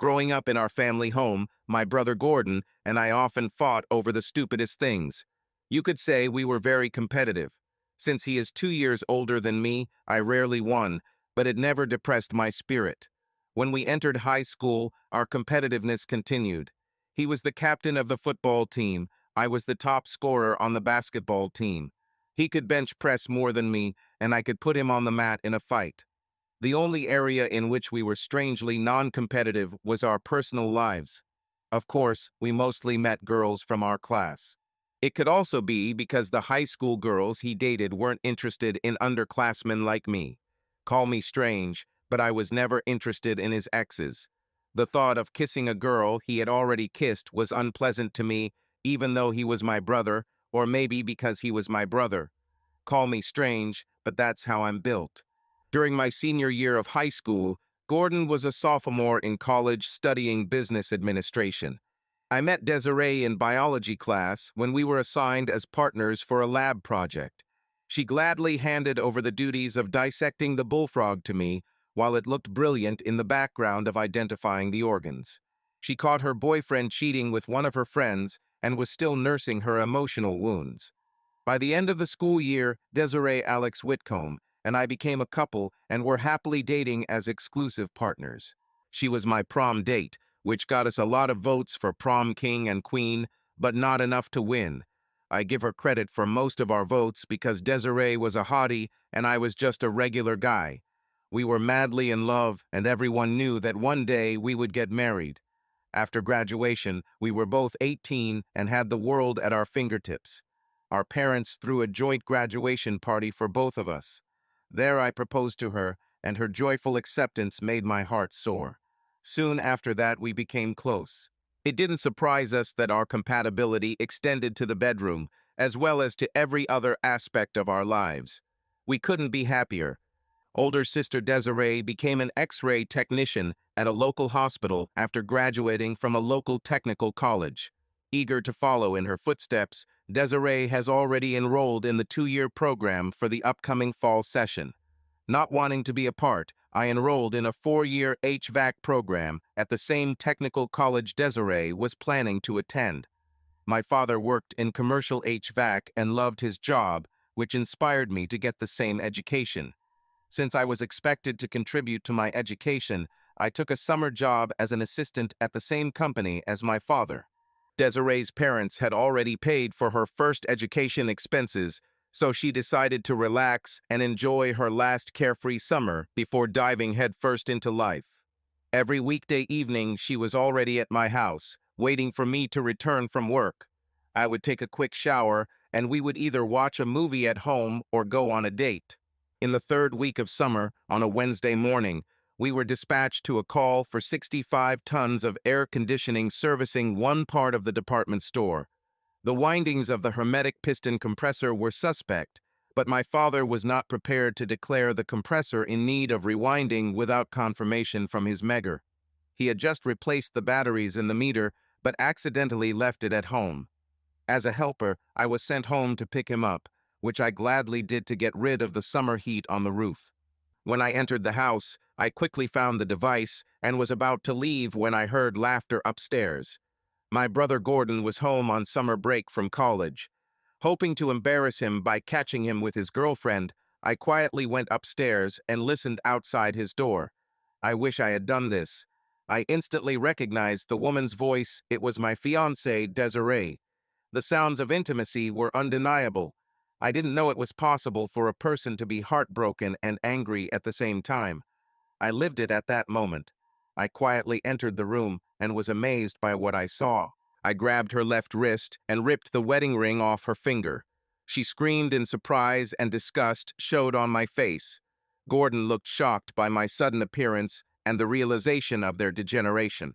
Growing up in our family home, my brother Gordon and I often fought over the stupidest things. You could say we were very competitive. Since he is 2 years older than me, I rarely won, but it never depressed my spirit. When we entered high school, our competitiveness continued. He was the captain of the football team. I was the top scorer on the basketball team. He could bench press more than me, and I could put him on the mat in a fight. The only area in which we were strangely non-competitive was our personal lives. Of course, we mostly met girls from our class. It could also be because the high school girls he dated weren't interested in underclassmen like me. Call me strange, but I was never interested in his exes. The thought of kissing a girl he had already kissed was unpleasant to me, even though he was my brother, or maybe because he was my brother. Call me strange, but that's how I'm built. During my senior year of high school, Gordon was a sophomore in college studying business administration. I met Desiree in biology class when we were assigned as partners for a lab project. She gladly handed over the duties of dissecting the bullfrog to me, while it looked brilliant in the background of identifying the organs. She caught her boyfriend cheating with one of her friends and was still nursing her emotional wounds. By the end of the school year, Desiree Alex Whitcomb and I became a couple and were happily dating as exclusive partners. She was my prom date, which got us a lot of votes for prom king and queen, but not enough to win. I give her credit for most of our votes because Desiree was a hottie and I was just a regular guy. We were madly in love and everyone knew that one day we would get married. After graduation, we were both 18 and had the world at our fingertips. Our parents threw a joint graduation party for both of us. There I proposed to her, and her joyful acceptance made my heart soar. Soon after that, we became close. It didn't surprise us that our compatibility extended to the bedroom, as well as to every other aspect of our lives. We couldn't be happier. Older sister Desiree became an X-ray technician at a local hospital after graduating from a local technical college. Eager to follow in her footsteps, Desiree has already enrolled in the 2-year program for the upcoming fall session. Not wanting to be apart, I enrolled in a 4-year HVAC program at the same technical college Desiree was planning to attend. My father worked in commercial HVAC and loved his job, which inspired me to get the same education. Since I was expected to contribute to my education, I took a summer job as an assistant at the same company as my father. Desiree's parents had already paid for her first education expenses, so she decided to relax and enjoy her last carefree summer before diving headfirst into life. Every weekday evening, she was already at my house, waiting for me to return from work. I would take a quick shower, and we would either watch a movie at home or go on a date. In the third week of summer, on a Wednesday morning, we were dispatched to a call for 65 tons of air conditioning servicing one part of the department store. The windings of the hermetic piston compressor were suspect, but my father was not prepared to declare the compressor in need of rewinding without confirmation from his megger. He had just replaced the batteries in the meter, but accidentally left it at home. As a helper, I was sent home to pick him up, which I gladly did to get rid of the summer heat on the roof. When I entered the house, I quickly found the device and was about to leave when I heard laughter upstairs. My brother Gordon was home on summer break from college. Hoping to embarrass him by catching him with his girlfriend, I quietly went upstairs and listened outside his door. I wish I had done this. I instantly recognized the woman's voice. It was my fiancée, Desiree. The sounds of intimacy were undeniable. I didn't know it was possible for a person to be heartbroken and angry at the same time. I lived it at that moment. I quietly entered the room and was amazed by what I saw. I grabbed her left wrist and ripped the wedding ring off her finger. She screamed in surprise and disgust showed on my face. Gordon looked shocked by my sudden appearance and the realization of their degeneration.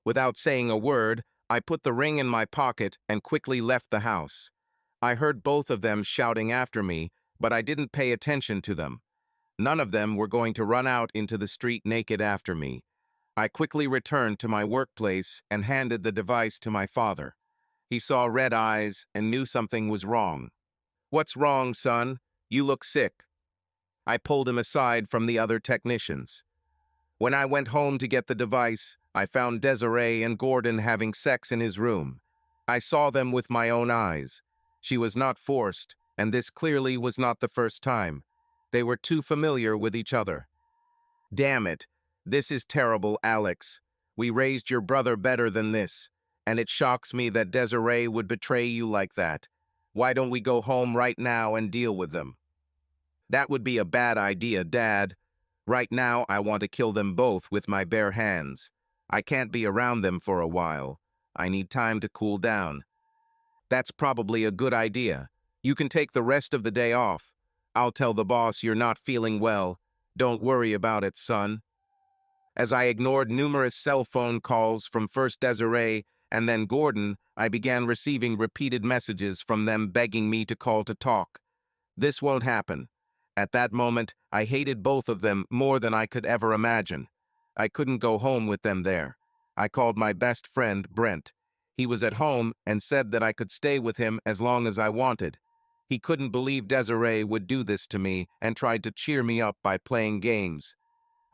Without saying a word, I put the ring in my pocket and quickly left the house. I heard both of them shouting after me, but I didn't pay attention to them. None of them were going to run out into the street naked after me. I quickly returned to my workplace and handed the device to my father. He saw red eyes and knew something was wrong. "What's wrong, son? You look sick." I pulled him aside from the other technicians. When I went home to get the device, I found Desiree and Gordon having sex in his room. I saw them with my own eyes. She was not forced, and this clearly was not the first time. They were too familiar with each other. Damn it. This is terrible, Alex. We raised your brother better than this, and it shocks me that Desiree would betray you like that. Why don't we go home right now and deal with them? That would be a bad idea, Dad. Right now, I want to kill them both with my bare hands. I can't be around them for a while. I need time to cool down. That's probably a good idea. You can take the rest of the day off. I'll tell the boss you're not feeling well. Don't worry about it, son. As I ignored numerous cell phone calls from first Desiree and then Gordon, I began receiving repeated messages from them begging me to call to talk. This won't happen. At that moment, I hated both of them more than I could ever imagine. I couldn't go home with them there. I called my best friend, Brent. He was at home and said that I could stay with him as long as I wanted. He couldn't believe Desiree would do this to me and tried to cheer me up by playing games.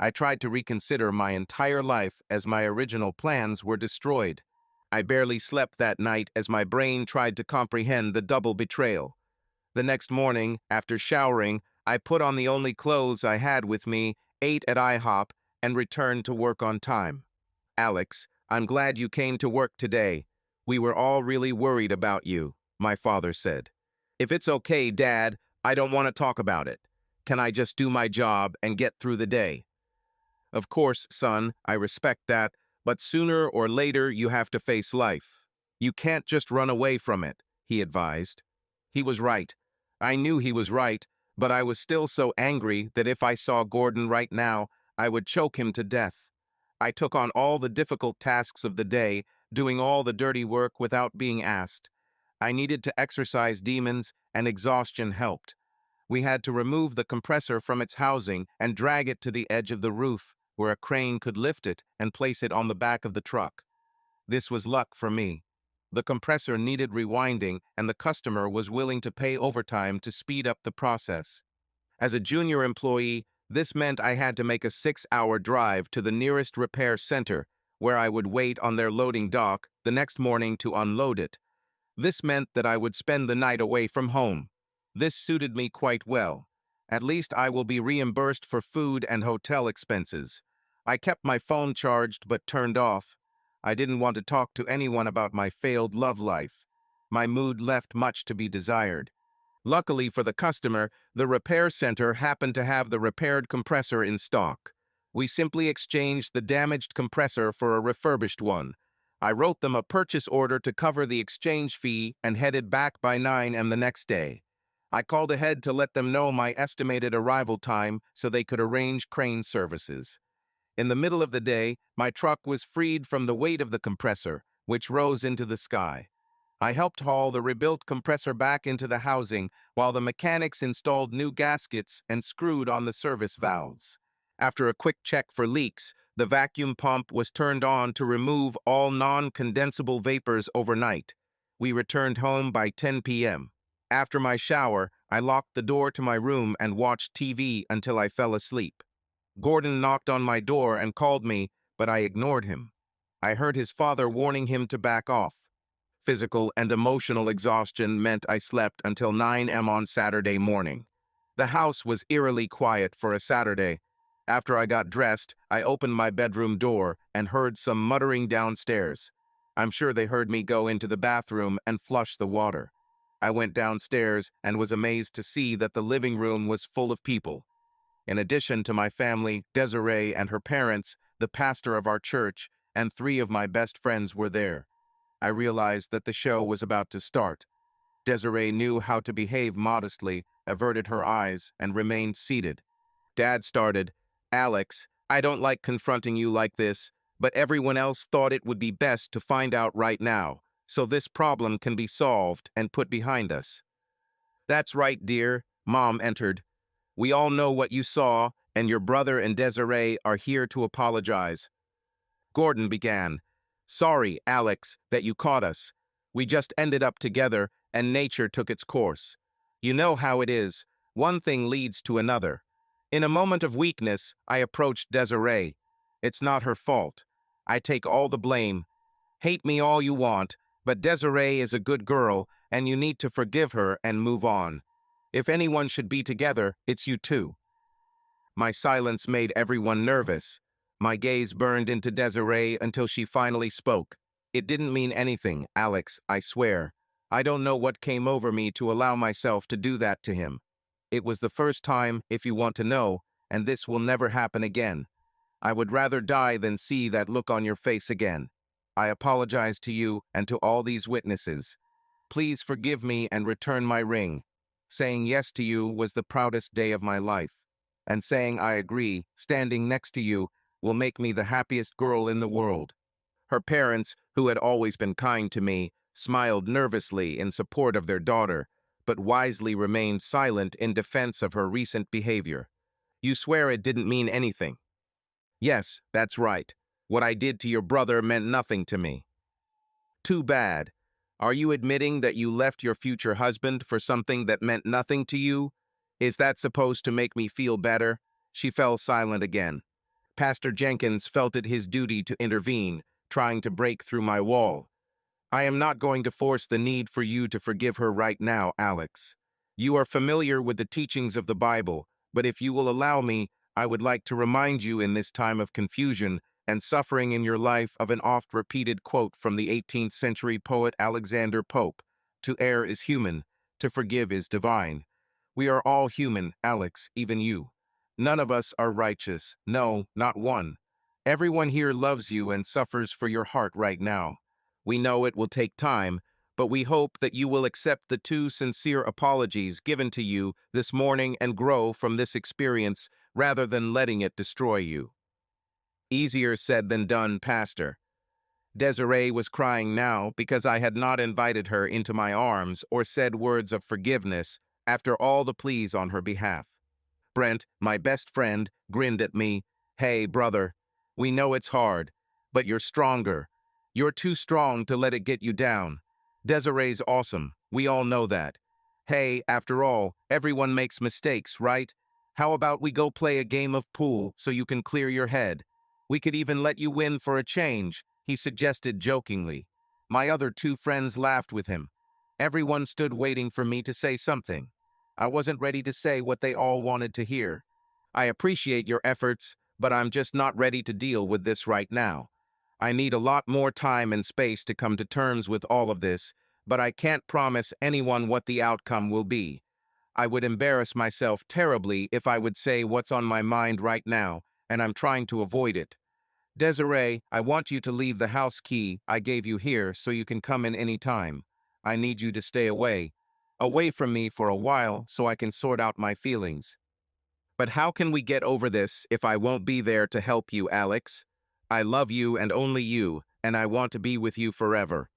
I tried to reconsider my entire life as my original plans were destroyed. I barely slept that night as my brain tried to comprehend the double betrayal. The next morning, after showering, I put on the only clothes I had with me, ate at IHOP, and returned to work on time. Alex, I'm glad you came to work today. We were all really worried about you, my father said. If it's okay, Dad, I don't want to talk about it. Can I just do my job and get through the day? Of course, son, I respect that, but sooner or later you have to face life. You can't just run away from it, he advised. He was right. I knew he was right, but I was still so angry that if I saw Gordon right now, I would choke him to death. I took on all the difficult tasks of the day, doing all the dirty work without being asked. I needed to exercise demons, and exhaustion helped. We had to remove the compressor from its housing and drag it to the edge of the roof, where a crane could lift it and place it on the back of the truck. This was luck for me. The compressor needed rewinding, and the customer was willing to pay overtime to speed up the process. As a junior employee, this meant I had to make a 6-hour drive to the nearest repair center, where I would wait on their loading dock the next morning to unload it. This meant that I would spend the night away from home. This suited me quite well. At least I will be reimbursed for food and hotel expenses. I kept my phone charged but turned off. I didn't want to talk to anyone about my failed love life. My mood left much to be desired. Luckily for the customer, the repair center happened to have the repaired compressor in stock. We simply exchanged the damaged compressor for a refurbished one. I wrote them a purchase order to cover the exchange fee and headed back by 9 a.m. the next day. I called ahead to let them know my estimated arrival time so they could arrange crane services. In the middle of the day, my truck was freed from the weight of the compressor, which rose into the sky. I helped haul the rebuilt compressor back into the housing while the mechanics installed new gaskets and screwed on the service valves. After a quick check for leaks, the vacuum pump was turned on to remove all non-condensable vapors overnight. We returned home by 10 p.m. After my shower, I locked the door to my room and watched TV until I fell asleep. Gordon knocked on my door and called me, but I ignored him. I heard his father warning him to back off. Physical and emotional exhaustion meant I slept until 9 a.m. on Saturday morning. The house was eerily quiet for a Saturday. After I got dressed, I opened my bedroom door and heard some muttering downstairs. I'm sure they heard me go into the bathroom and flush the water. I went downstairs and was amazed to see that the living room was full of people. In addition to my family, Desiree and her parents, the pastor of our church, and 3 of my best friends were there. I realized that the show was about to start. Desiree knew how to behave modestly, averted her eyes, and remained seated. Dad started, "Alex, I don't like confronting you like this, but everyone else thought it would be best to find out right now, so this problem can be solved and put behind us." "That's right, dear," Mom entered. "We all know what you saw, and your brother and Desiree are here to apologize." Gordon began, "Sorry, Alex, that you caught us. We just ended up together, and nature took its course. You know how it is. One thing leads to another. In a moment of weakness, I approached Desiree. It's not her fault. I take all the blame. Hate me all you want, but Desiree is a good girl, and you need to forgive her and move on. If anyone should be together, it's you two. My silence made everyone nervous. My gaze burned into Desiree until she finally spoke. It didn't mean anything, Alex, I swear. I don't know what came over me to allow myself to do that to him. It was the first time, if you want to know, and this will never happen again. I would rather die than see that look on your face again. I apologize to you and to all these witnesses. Please forgive me and return my ring. Saying yes to you was the proudest day of my life. And saying I agree, standing next to you, will make me the happiest girl in the world. Her parents, who had always been kind to me, smiled nervously in support of their daughter, but wisely remained silent in defense of her recent behavior. You swear it didn't mean anything? Yes, that's right. What I did to your brother meant nothing to me. Too bad. Are you admitting that you left your future husband for something that meant nothing to you? Is that supposed to make me feel better? She fell silent again. Pastor Jenkins felt it his duty to intervene, trying to break through my wall. I am not going to force the need for you to forgive her right now, Alex. You are familiar with the teachings of the Bible, but if you will allow me, I would like to remind you in this time of confusion and suffering in your life of an oft-repeated quote from the 18th century poet Alexander Pope: "To err is human, to forgive is divine." We are all human, Alex, even you. None of us are righteous, no, not one. Everyone here loves you and suffers for your heart right now. We know it will take time, but we hope that you will accept the two sincere apologies given to you this morning and grow from this experience rather than letting it destroy you. Easier said than done, Pastor. Desiree was crying now because I had not invited her into my arms or said words of forgiveness after all the pleas on her behalf. Brent, my best friend, grinned at me. Hey, brother, we know it's hard, but you're stronger. You're too strong to let it get you down. Desiree's awesome. We all know that. Hey, after all, everyone makes mistakes, right? How about we go play a game of pool so you can clear your head? We could even let you win for a change, he suggested jokingly. My other two friends laughed with him. Everyone stood waiting for me to say something. I wasn't ready to say what they all wanted to hear. I appreciate your efforts, but I'm just not ready to deal with this right now. I need a lot more time and space to come to terms with all of this, but I can't promise anyone what the outcome will be. I would embarrass myself terribly if I would say what's on my mind right now, and I'm trying to avoid it. Desiree, I want you to leave the house key I gave you here so you can come in any time. I need you to stay away from me for a while so I can sort out my feelings. But how can we get over this if I won't be there to help you, Alex? I love you and only you, and I want to be with you forever.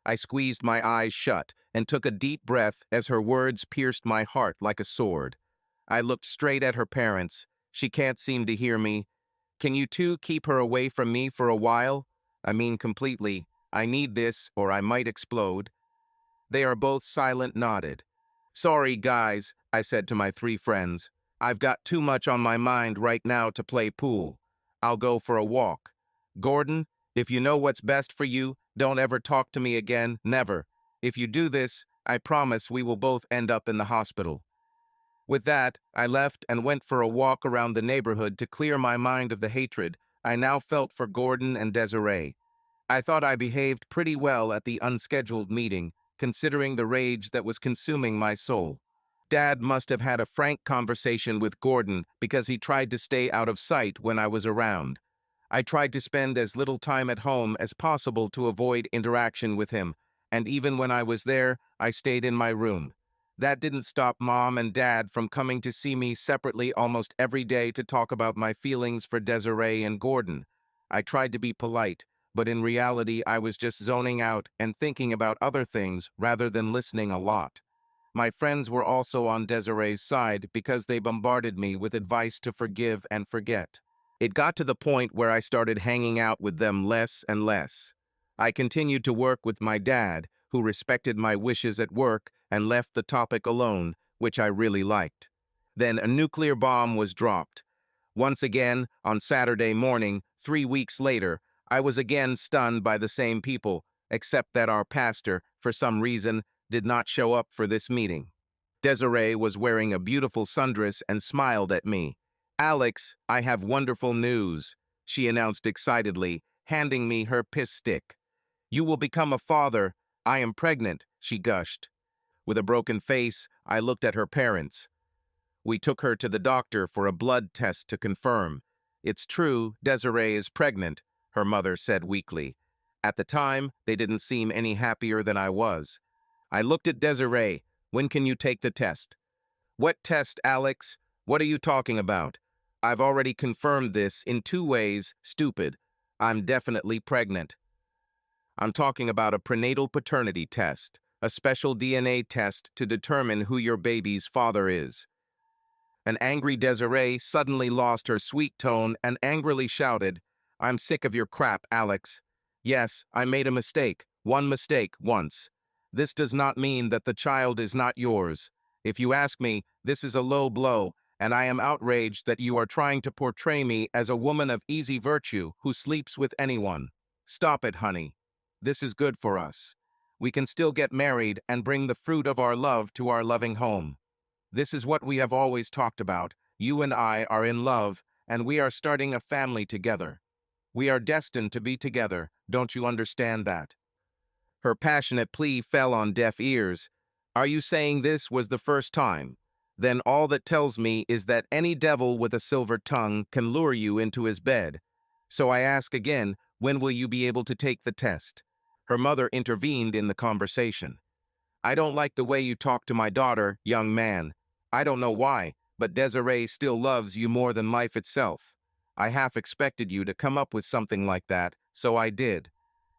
I squeezed my eyes shut and took a deep breath as her words pierced my heart like a sword. I looked straight at her parents. She can't seem to hear me. Can you two keep her away from me for a while? I mean completely. I need this or I might explode. They are both silent nodded. Sorry, guys, I said to my three friends. I've got too much on my mind right now to play pool. I'll go for a walk. Gordon, if you know what's best for you, don't ever talk to me again, never. If you do this, I promise we will both end up in the hospital. With that, I left and went for a walk around the neighborhood to clear my mind of the hatred I now felt for Gordon and Desiree. I thought I behaved pretty well at the unscheduled meeting, considering the rage that was consuming my soul. Dad must have had a frank conversation with Gordon because he tried to stay out of sight when I was around. I tried to spend as little time at home as possible to avoid interaction with him, and even when I was there, I stayed in my room. That didn't stop Mom and Dad from coming to see me separately almost every day to talk about my feelings for Desiree and Gordon. I tried to be polite, but in reality I was just zoning out and thinking about other things rather than listening a lot. My friends were also on Desiree's side because they bombarded me with advice to forgive and forget. It got to the point where I started hanging out with them less and less. I continued to work with my dad, who respected my wishes at work and left the topic alone, which I really liked. Then a nuclear bomb was dropped. Once again, on Saturday morning, 3 weeks later, I was again stunned by the same people, except that our pastor, for some reason, did not show up for this meeting. Desiree was wearing a beautiful sundress and smiled at me. "Alex, I have wonderful news," she announced excitedly, handing me her piss stick. "You will become a father. I am pregnant," she gushed. With a broken face, I looked at her parents. We took her to the doctor for a blood test to confirm. "It's true, Desiree is pregnant," her mother said weakly. At the time, they didn't seem any happier than I was. I looked at Desiree. "When can you take the test?" "What test, Alex? What are you talking about? I've already confirmed this in 2 ways, stupid. I'm definitely pregnant." "I'm talking about a prenatal paternity test, a special DNA test to determine who your baby's father is." An angry Desiree suddenly lost her sweet tone and angrily shouted, "I'm sick of your crap, Alex. Yes, I made a mistake, one mistake, once. This does not mean that the child is not yours. If you ask me, this is a low blow, and I am outraged that you are trying to portray me as a woman of easy virtue who sleeps with anyone. Stop it, honey. This is good for us. We can still get married and bring the fruit of our love to our loving home. This is what we have always talked about. You and I are in love, and we are starting a family together. We are destined to be together. Don't you understand that?" Her passionate plea fell on deaf ears. "Are you saying this was the first time? Then all that tells me is that any devil with a silver tongue can lure you into his bed. So I ask again, when will you be able to take the test?" Her mother intervened in the conversation. "I don't like the way you talk to my daughter, young man. I don't know why, but Desiree still loves you more than life itself. I half expected you to come up with something like that, so I did.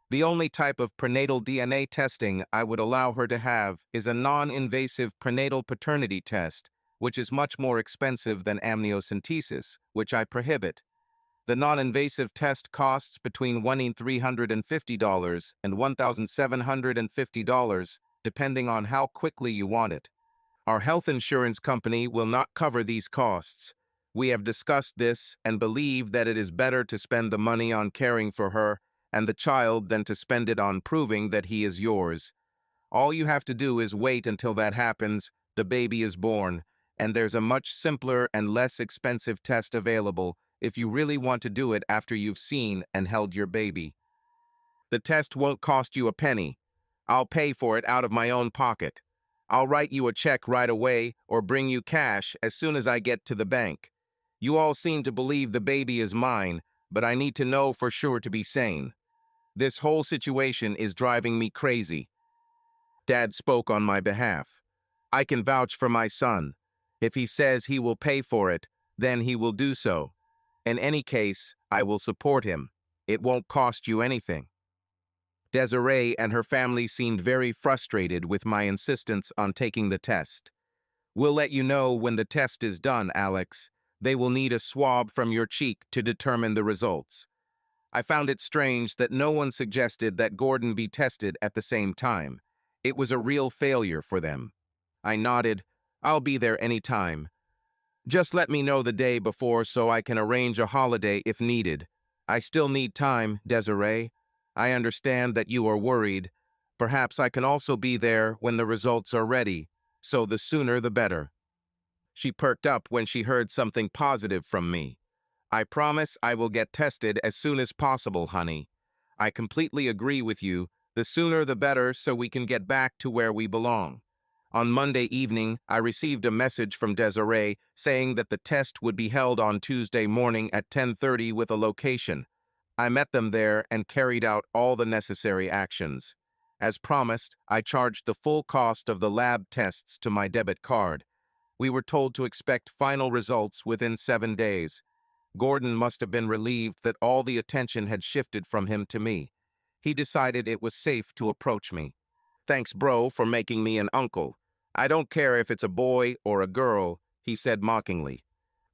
The only type of prenatal DNA testing I would allow her to have is a non-invasive prenatal paternity test, which is much more expensive than amniocentesis, which I prohibit. The non-invasive test costs between $1,350 and $1,750, depending on how quickly you want it. Our health insurance company will not cover these costs. We have discussed this and believe that it is better to spend the money on caring for her and the child than to spend it on proving that he is yours. All you have to do is wait until that happens, the baby is born, and there's a much simpler and less expensive test available if you really want to do it after you've seen and held your baby. The test won't cost you a penny. I'll pay for it out of my own pocket. I'll write you a check right away or bring you cash as soon as I get to the bank. You all seem to believe the baby is mine, but I need to know for sure to be sane. This whole situation is driving me crazy." Dad spoke on my behalf. "I can vouch for my son. If he says he will pay for it, then he will do so. In any case, I will support him. It won't cost you anything." Desiree and her family seemed very frustrated with my insistence on taking the test. "We'll let you know when the test is done, Alex. They will need a swab from your cheek to determine the results." I found it strange that no one suggested that Gordon be tested at the same time. It was a real failure for them. I nodded. "I'll be there any time. Just let me know the day before so I can arrange a holiday if needed. I still need time, Desiree. I understand that you are worried. Perhaps I can also be there when the results are ready, so the sooner the better." She perked up when she heard something positive from me. "I promise I will get tested as soon as possible, honey. I completely agree with you. The sooner the better so we can get back to where we belong." On Monday evening, I received a message from Desiree saying that the test would be held on Tuesday morning at 10:30 with a location. I met them there and carried out all the necessary actions. As promised, I charged the full cost of the lab tests to my debit card. We were told to expect final results within 7 days. Gordon must have been relieved that all the attention had shifted from him to me. He decided it was safe to approach me. "Thanks, bro, for making me an uncle. I don't care if it's a boy or a girl," he said mockingly.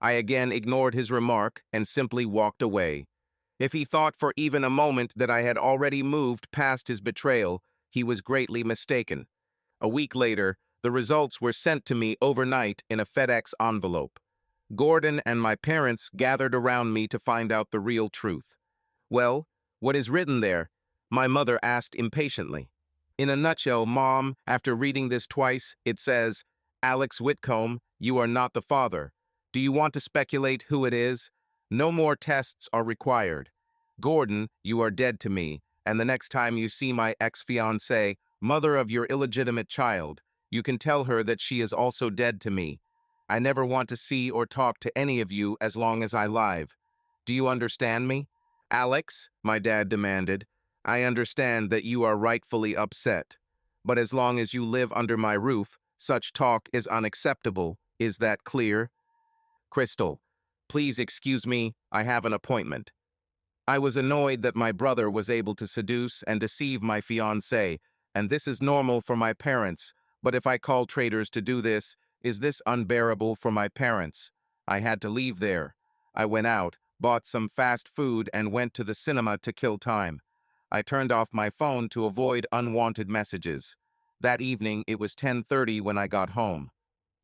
I again ignored his remark and simply walked away. If he thought for even a moment that I had already moved past his betrayal, he was greatly mistaken. A week later, the results were sent to me overnight in a FedEx envelope. Gordon and my parents gathered around me to find out the real truth. "Well, What is written there? My mother asked impatiently. In a nutshell, Mom, after reading this twice, it says, Alex Whitcomb, you are not the father. Do you want to speculate who it is? No more tests are required. Gordon, you are dead to me, and the next time you see my ex-fiancée, mother of your illegitimate child, you can tell her that she is also dead to me. I never want to see or talk to any of you as long as I live. Do you understand me? Alex, my dad demanded, I understand that you are rightfully upset. But as long as you live under my roof, such talk is unacceptable. Is that clear? Crystal, please excuse me, I have an appointment. I was annoyed that my brother was able to seduce and deceive my fiancée, and this is normal for my parents, but if I call traitors to do this, is this unbearable for my parents? I had to leave there. I went out, bought some fast food, and went to the cinema to kill time. I turned off my phone to avoid unwanted messages. That evening, it was 10:30 when I got home.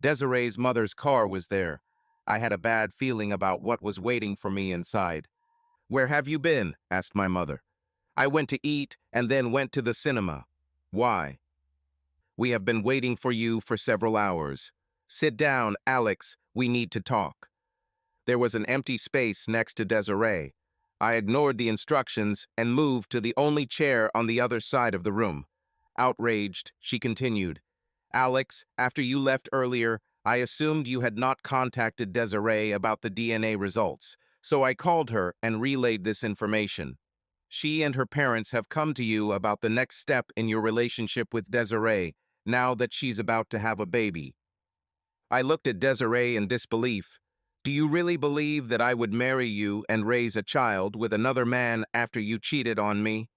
Desiree's mother's car was there. I had a bad feeling about what was waiting for me inside. Where have you been? Asked my mother. I went to eat and then went to the cinema. Why? We have been waiting for you for several hours. Sit down, Alex. We need to talk. There was an empty space next to Desiree. I ignored the instructions and moved to the only chair on the other side of the room. Outraged, she continued, Alex, after you left earlier, I assumed you had not contacted Desiree about the DNA results, so I called her and relayed this information. She and her parents have come to you about the next step in your relationship with Desiree, now that she's about to have a baby. I looked at Desiree in disbelief. Do you really believe that I would marry you and raise a child with another man after you cheated on me?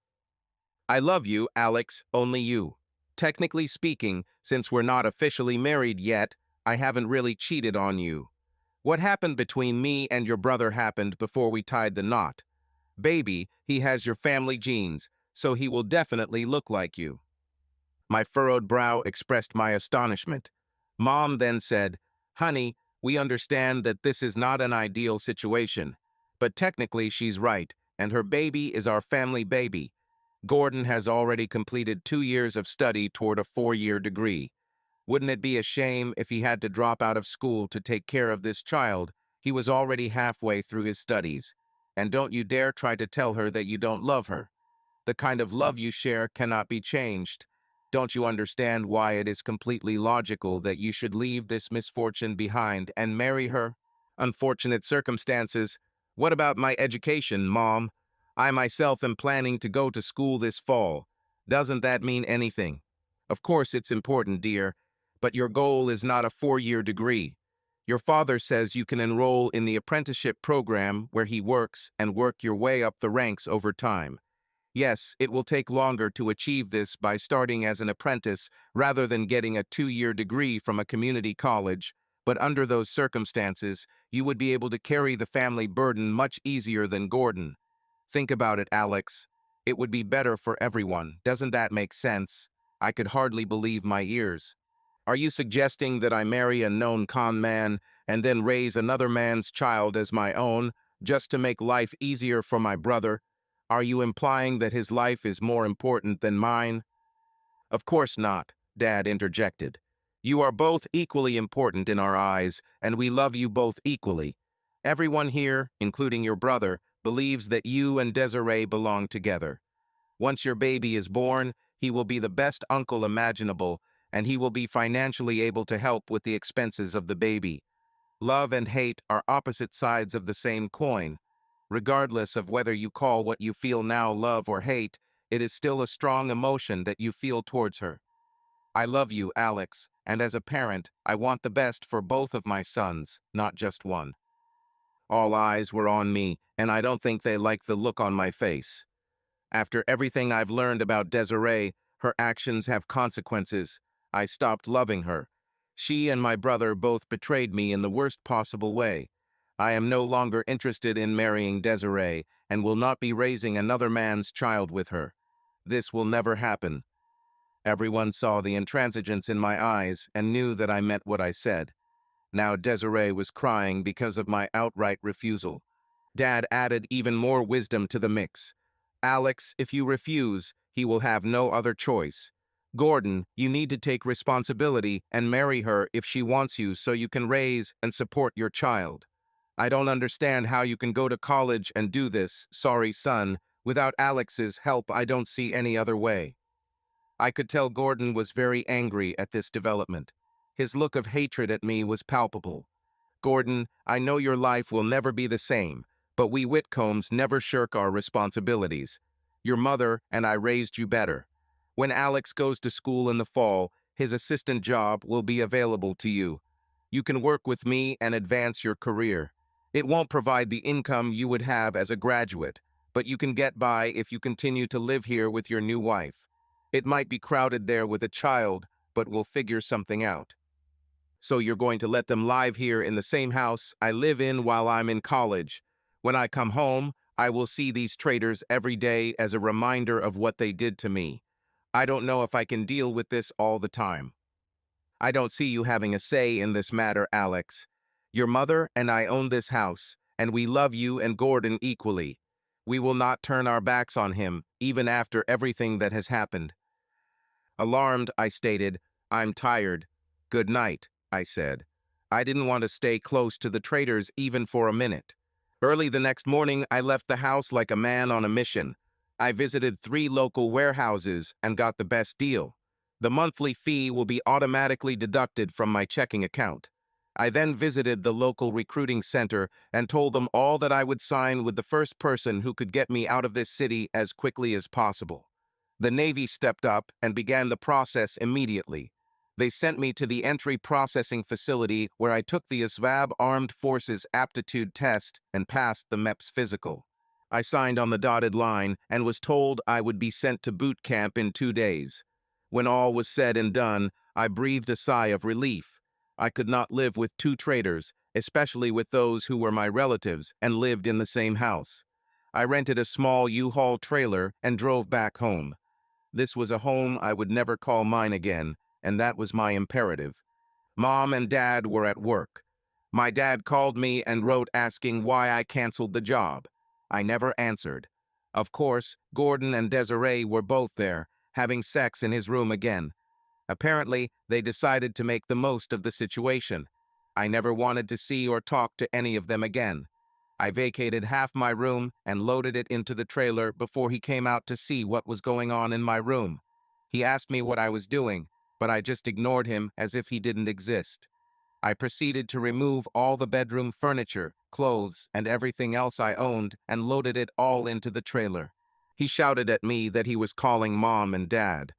I love you, Alex, only you. Technically speaking, since we're not officially married yet, I haven't really cheated on you. What happened between me and your brother happened before we tied the knot. Baby, he has your family genes, so he will definitely look like you. My furrowed brow expressed my astonishment. Mom then said, Honey, we understand that this is not an ideal situation, but technically she's right, and her baby is our family baby. Gordon has already completed 2 years of study toward a 4-year degree. Wouldn't it be a shame if he had to drop out of school to take care of this child? He was already halfway through his studies. And don't you dare try to tell her that you don't love her. The kind of love you share cannot be changed. Don't you understand why it is completely logical that you should leave this misfortune behind and marry her? Unfortunate circumstances. What about my education, Mom? I myself am planning to go to school this fall. Doesn't that mean anything? Of course it's important, dear, but your goal is not a 4-year degree. Your father says you can enroll in the apprenticeship program where he works and work your way up the ranks over time. Yes, it will take longer to achieve this by starting as an apprentice rather than getting a 2-year degree from a community college, but under those circumstances, you would be able to carry the family burden much easier than Gordon. Think about it, Alex. It would be better for everyone. Doesn't that make sense? I could hardly believe my ears. Are you suggesting that I marry a known con man and then raise another man's child as my own, just to make life easier for my brother? Are you implying that his life is more important than mine? Of course not, Dad interjected. You are both equally important in our eyes, and we love you both equally. Everyone here, including your brother, believes that you and Desiree belong together. Once your baby is born, he will be the best uncle imaginable, and he will be financially able to help with the expenses of the baby. Love and hate are opposite sides of the same coin. Regardless of whether you call what you feel now love or hate, it is still a strong emotion that you feel towards her. I love you, Alex, and as a parent, I want the best for both of my sons, not just one. All eyes were on me, and I don't think they liked the look on my face. After everything I've learned about Desiree, her actions have consequences. I stopped loving her. She and my brother both betrayed me in the worst possible way. I am no longer interested in marrying Desiree and will not be raising another man's child with her. This will never happen. Everyone saw the intransigence in my eyes and knew that I meant what I said. Now Desiree was crying because of my outright refusal. Dad added even more wisdom to the mix. Alex, if you refuse, he will have no other choice. Gordon, you need to take responsibility and marry her if she wants you so you can raise and support your child. I don't understand how you can go to college and do this, sorry son. Without Alex's help, I don't see any other way. I could tell Gordon was very angry at this development. His look of hatred at me was palpable. Gordon, I know your life will never be the same, but we Whitcombs never shirk our responsibilities. Your mother and I raised you better. When Alex goes to school in the fall, his assistant job will be available to you. You can work with me and advance your career. It won't provide the income you would have as a graduate, but you can get by if you continue to live here with your new wife. It might be crowded there with a child, but we'll figure something out. So you're going to let them live here in the same house I live in while I'm in college. When I come home, I will see these traitors every day as a reminder of what they did to me. I don't know if I can deal with this all the time. I don't see you having a say in this matter, Alex. Your mother and I own this house, and we love you and Gordon equally. We will not turn our backs on him, even after everything that has happened. Alarmed, I stated, I'm tired. Good night, I said. I didn't want to stay close to the traitors even for a minute. Early the next morning, I left the house like a man on a mission. I visited 3 local warehouses and got the best deal. The monthly fee will be automatically deducted from my checking account. I then visited the local recruiting center and told them all that I would sign with the first person who could get me out of this city as quickly as possible. The Navy stepped up and began the process immediately. They sent me to the entry processing facility where I took the USVAB Armed Forces Aptitude Test and passed the MEPS physical. I signed on the dotted line and was told I would be sent to boot camp in 2 days. When all was said and done, I breathed a sigh of relief. I could not live with 2 traitors, especially with those who were my relatives and lived in the same house. I rented a small U-Haul trailer and drove back home. This was a home I would never call mine again, and that was my imperative. Mom and Dad were at work. My dad called me and wrote asking why I canceled the job. I never answered. Of course, Gordon and Desiree were both there, having sex in his room again. Apparently, they decided to make the most of the situation. I never wanted to see or talk to any of them again. I vacated half my room and loaded it into the trailer before he came out to see what was going on in my room. He asked me what I was doing, but I just ignored him as if he didn't exist. I proceeded to remove all the bedroom furniture, clothes, and everything else I owned and loaded it all into the trailer. He shouted at me that he was calling Mom and Dad.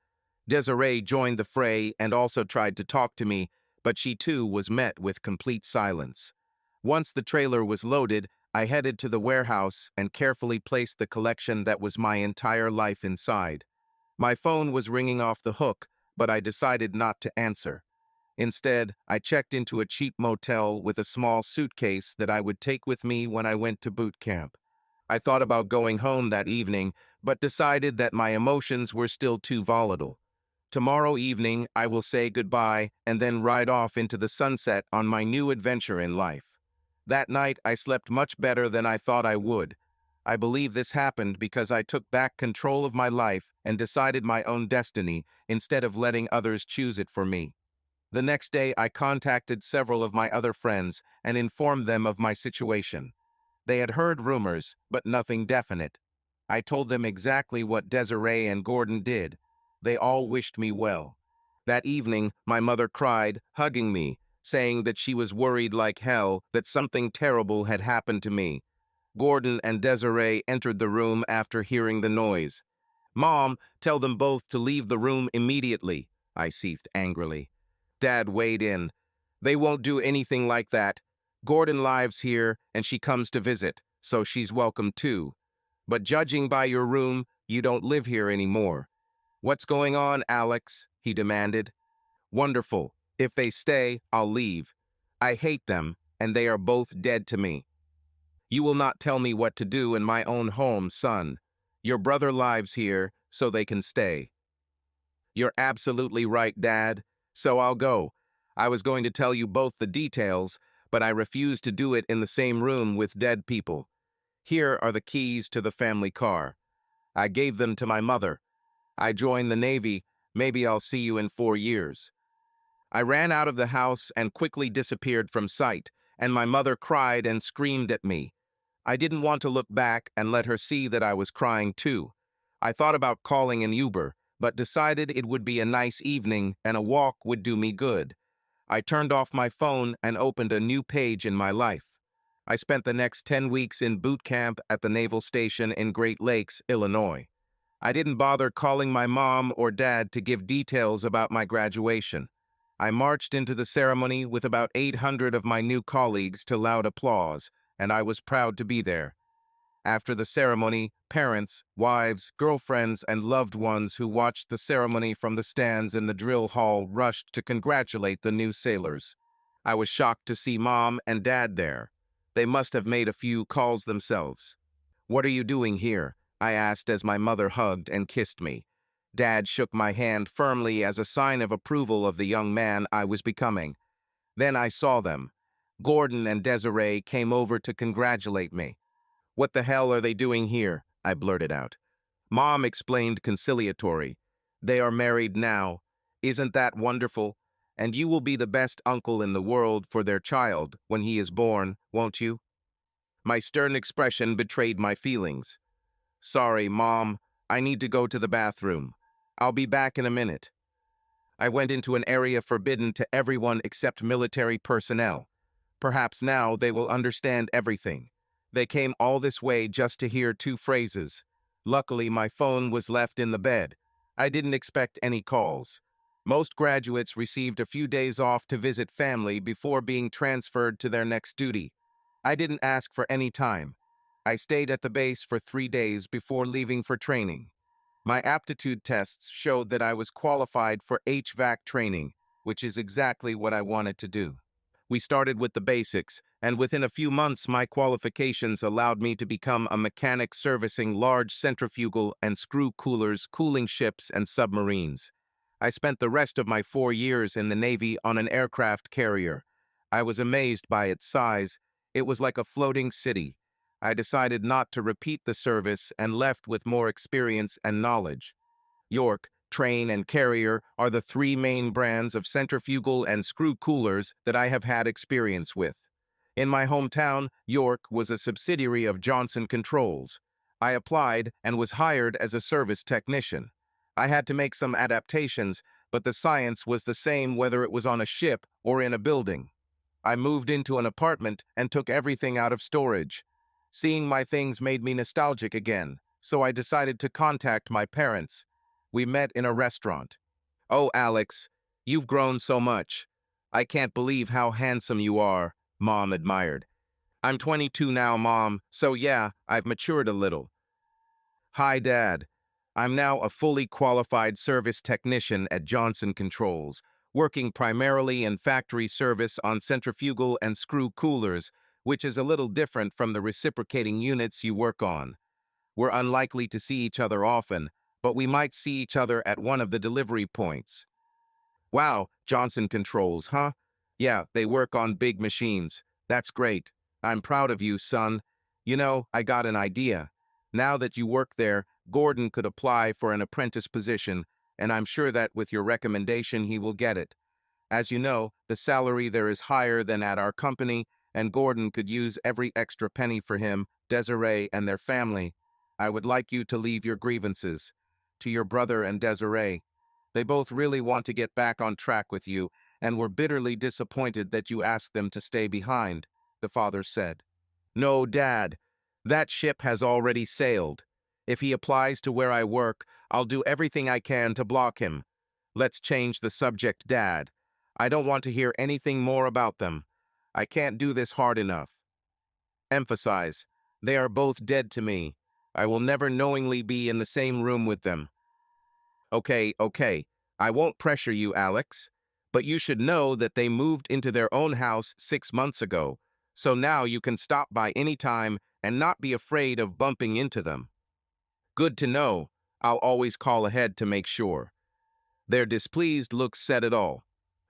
Desiree joined the fray and also tried to talk to me, but she too was met with complete silence. Once the trailer was loaded, I headed to the warehouse and carefully placed the collection that was my entire life inside. My phone was ringing off the hook, but I decided not to answer. Instead, I checked into a cheap motel with a small suitcase that I would take with me when I went to boot camp. I thought about going home that evening, but decided that my emotions were still too volatile. Tomorrow evening, I will say goodbye and then ride off into the sunset on my new adventure in life. That night, I slept much better than I thought I would. I believe this happened because I took back control of my life and decided my own destiny instead of letting others choose it for me. The next day, I contacted several of my other friends and informed them of my situation. They had heard rumors, but nothing definite. I told them exactly what Desiree and Gordon did. They all wished me well. That evening, my mother cried, hugging me, saying that she was worried like hell that something terrible had happened to me. Gordon and Desiree entered the room after hearing the noise. Mom, tell them both to leave the room immediately, I seethed angrily. Dad weighed in. They won't do anything like that. Gordon lives here and she comes to visit, so she's welcome too. But judging by your room, you don't live here anymore. What's going on, Alex? He demanded. Wonderful. If they stay, I'll leave. I hate them, and they are both dead to me. You will not tell me what to do in my own home, son. Your brother lives here, so they can stay. You're absolutely right, Dad. So I'll go. I was going to tell you both the details, but I refused to do it in the same room with dead people. Here are the keys to the family car. I gave them to my mother. I joined the Navy. Maybe I'll see you in 4 years. I ran out of the house and quickly disappeared from sight, and my mother cried and screamed at me. I didn't want to look back and let her see that I was crying too. I thought about calling an Uber, but decided it would be a nice evening and a walk would do me good. I turned off my phone and opened a new page in my life. I spent the next 10 weeks in boot camp at the Naval Station in Great Lakes, Illinois. I didn't bother calling my mom or dad to give details about my graduation. I marched into the ceremony with about 800 of my new colleagues to loud applause, and I was proud to be there. After the ceremony, parents, wives, girlfriends, and loved ones who watched the ceremony from the stands in the drill hall rushed to congratulate the new sailors. I was shocked to see Mom and Dad there. They must have made a few calls themselves. "What are you doing here?" I asked as my mother hugged and kissed me. Dad shook my hand firmly as a sign of approval of the young man I was becoming. Then I saw them. Gordon and Desiree came over to congratulate me. "What the hell are they doing here?" I blurted out. Mom explained conciliatory. "They are married now. Isn't that wonderful? And you will be the best uncle in the world for their child when he is born, won't you?" My stern expression betrayed my feelings. "Sorry, Mom. I need to go to the bathroom. I'll be back in a minute." I went into an area forbidden to everyone except military personnel. Perhaps now they will understand everything. They came all this way just to hear two phrases. Luckily, my phone was left in the bed. I didn't expect any calls. Most graduates received a few days off to visit family before being transferred to their next duty. I didn't ask for any time. I stayed at the base for 3 days before leaving for training. My aptitude tests showed that I was qualified for HVAC training, which is exactly what I wanted to do. We started with the basics, and within a few months my qualifications allowed me to become a mechanic servicing large centrifugal and screw coolers cooling ships and submarines. I spent the rest of my 4 years in the Navy on an aircraft carrier. I was amazed by its size. It was like a floating city. I decided not to repeat the service and left with more experience and knowledge. York, Train, and Carrier are the three main brands of centrifugal and screw coolers that I have had experience with. In my hometown, York was a subsidiary of Johnson Controls. I applied and was hired as a service technician. I had to make some adaptations, but the science was the same whether it was on a ship or in a building. I moved into an apartment and took everything out of storage. Seeing my things made me nostalgic again, so I decided to contact my parents. We met in a restaurant. "Oh, Alex, you've grown so much. I can't believe how handsome you are," Mom admired. "I'm 22 now, Mom, so yeah, I've matured a little." "Hi, Dad. I'm now a fully qualified service technician at Johnson Controls, working primarily in factory service on centrifugal and screw coolers, which is a little different from the reciprocating units you work on. We're unlikely to see each other often, but we might see each other at one of the delivery points." "Wow, Johnson Controls, huh? Yeah, they work on big machines. That's great. I'm proud of you, son. You know, I got an idea. Now that you work there, Gordon could apply for an apprentice position, and I'm sure that with your recommendation he will get it. As you know, the salary there is higher than at our company, and Gordon could use every extra penny for him, Desiree, and their family. I would like you to leave your grievances. To your brother and Desiree. They both really want to get back on track with you, and were bitterly disappointed that you asked them to stay behind," the father said. "No, Dad. That ship has already sailed. If he applies to where I work, I'll do everything I can to block him. Let's change the subject, Dad. I don't want to hear anything more about them. I can't do this hard enough. Emphasize, they are both dead to me. I will never knowingly be in the same room with them." Okay. I won't pressure you, Alex. But you should know that they moved into their own house 6 months ago, so now you can stop by any time and not be afraid of bumping into them. Good to know. I'll always call ahead to make sure. Their displeased looks said it all.